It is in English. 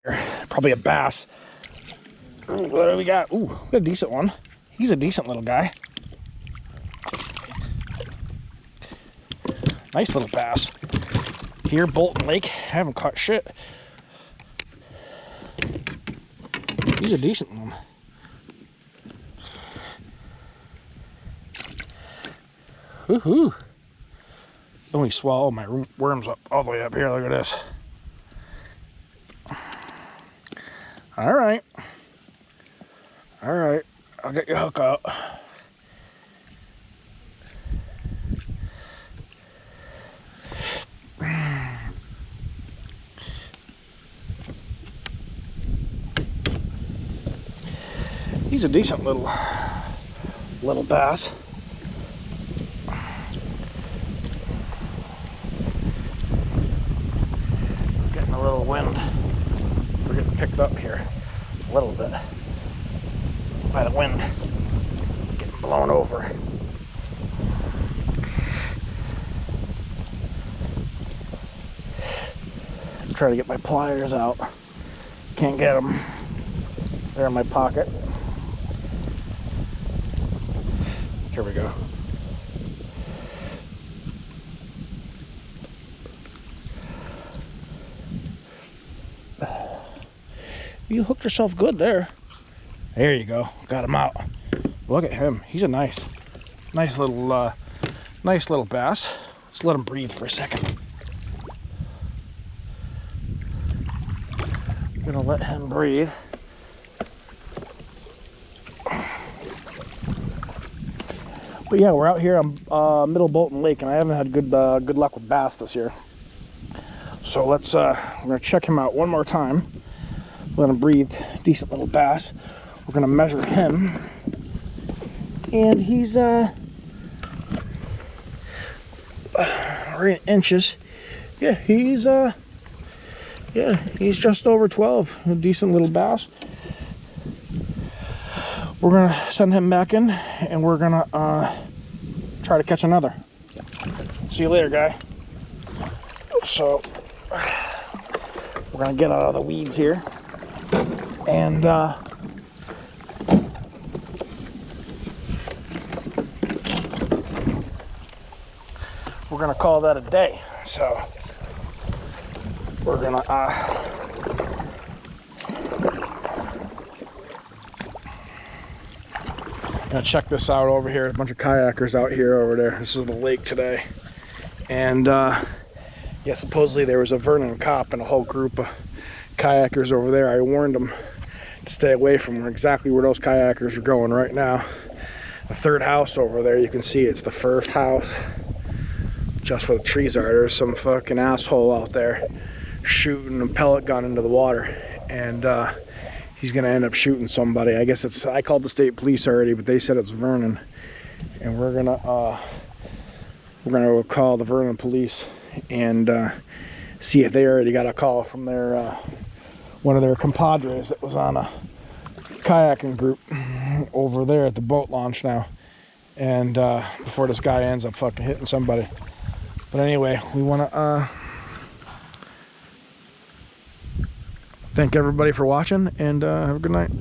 Probably a bass. Ooh, what do we got? Ooh, we got a decent one. He's a decent little guy. Nice little bass. Here, Bolton Lake. I haven't caught shit. He's a decent one. Woohoo! Let me swallow my worms up all the way up here. Look at this. All right. All right. I'll get your hook out. He's a decent little bass. Getting a little wind. We're getting picked up here a little bit by the wind. Getting blown over. Try to get my pliers out. Can't get them. They're in my pocket. Here we go. You hooked yourself good there. There you go. Got him out. Look at him. He's a nice little bass. Let's let him breathe for a second. I'm gonna let him breathe. But yeah, we're out here on Middle Bolton Lake, and I haven't had good luck with bass this year. So let's we're gonna check him out one more time. Let him breathe. Decent little bass. We're gonna measure him, and he's right in inches. Yeah, he's just over 12. A decent little bass. We're gonna send him back in, and we're gonna try to catch another. See you later, guy. So we're gonna get out of the weeds here, and we're gonna call that a day. So we're gonna check this out over here. A bunch of kayakers out here over there. This is the lake today, and yeah, supposedly there was a Vernon cop and a whole group of kayakers over there. I warned them to stay away from exactly where those kayakers are going right now. The third house over there, you can see it's the first house just where the trees are. There's some fucking asshole out there shooting a pellet gun into the water, and he's gonna end up shooting somebody. I guess I called the state police already, but they said it's Vernon, and we're gonna call the Vernon police and see if they already got a call from their one of their compadres that was on a kayaking group over there at the boat launch now, and before this guy ends up fucking hitting somebody. But anyway, we want to thank everybody for watching, and have a good night.